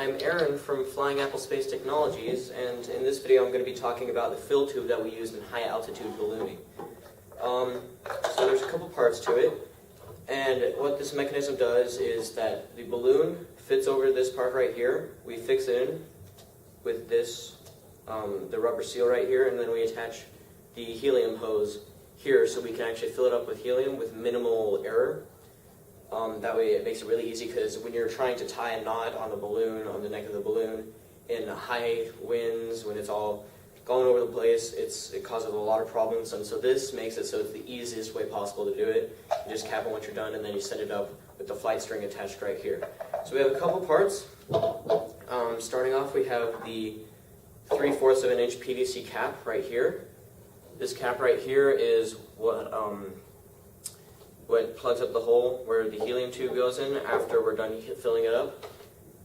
I'm Aaron from Flying Apple Space Technologies, and in this video I'm going to be talking about the fill tube that we use in high altitude ballooning. So there's a couple parts to it, and what this mechanism does is that the balloon fits over this part right here. We fix it in with this, the rubber seal right here, and then we attach the helium hose here so we can actually fill it up with helium with minimal error. That way it makes it really easy, because when you're trying to tie a knot on the balloon, on the neck of the balloon, in high winds, when it's all going over the place, it causes a lot of problems, and so this makes it so it's the easiest way possible to do it. You just cap it once you're done, and then you set it up with the flight string attached right here. So we have a couple parts. Starting off, we have the 3/4 of an inch PVC cap right here. This cap right here is what plugs up the hole where the helium tube goes in after we're done filling it up,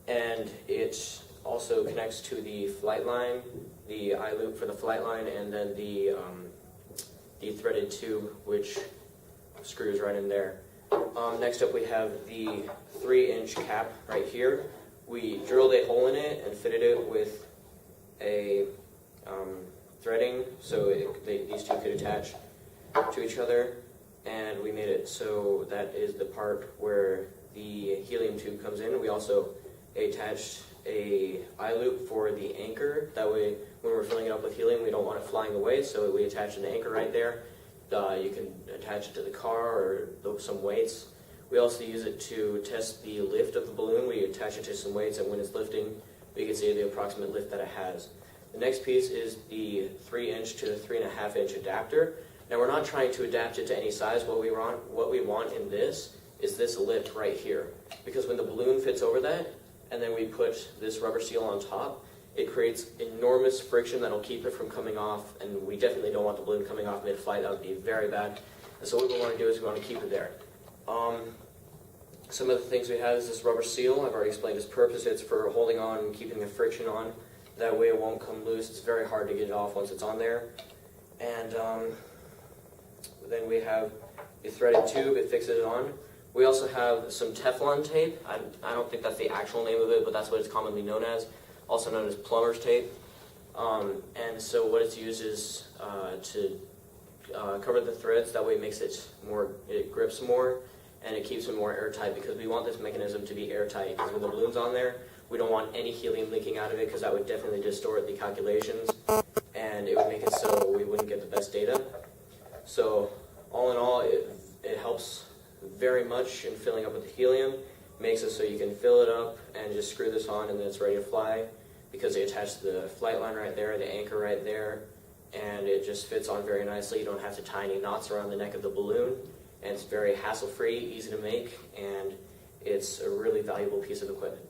and it also connects to the flight line, the eye loop for the flight line, and then the threaded tube which screws right in there. Next up, we have the 3-inch cap right here. We drilled a hole in it and fitted it with a threading so these two could attach to each other. And we made it so that is the part where the helium tube comes in. We also attached a eye loop for the anchor. That way, when we're filling it up with helium, we don't want it flying away, so we attach an anchor right there. You can attach it to the car or some weights. We also use it to test the lift of the balloon. We attach it to some weights, and when it's lifting, we can see the approximate lift that it has. The next piece is the 3-inch to 3.5-inch adapter. Now, we're not trying to adapt it to any size. What we want in this is this lip right here, because when the balloon fits over that, and then we put this rubber seal on top, it creates enormous friction that'll keep it from coming off, and we definitely don't want the balloon coming off mid-flight. That would be very bad. And so what we want to do is we want to keep it there. Some of the things we have is this rubber seal. I've already explained its purpose. It's for holding on and keeping the friction on. That way it won't come loose. It's very hard to get it off once it's on there. And then we have the threaded tube. It fixes it on. We also have some Teflon tape. I don't think that's the actual name of it, but that's what it's commonly known as, also known as plumber's tape. And so what it's used is to cover the threads. That way it grips more, and it keeps it more airtight, because we want this mechanism to be airtight, because when the balloon's on there, we don't want any helium leaking out of it, because that would definitely distort the calculations, and it would make it so we wouldn't get the best data. So all in all, it helps very much in filling up with the helium. Makes it so you can fill it up and just screw this on, and then it's ready to fly, because they attach the flight line right there, the anchor right there, and it just fits on very nicely. You don't have to tie any knots around the neck of the balloon, and it's very hassle-free, easy to make, and it's a really valuable piece of equipment.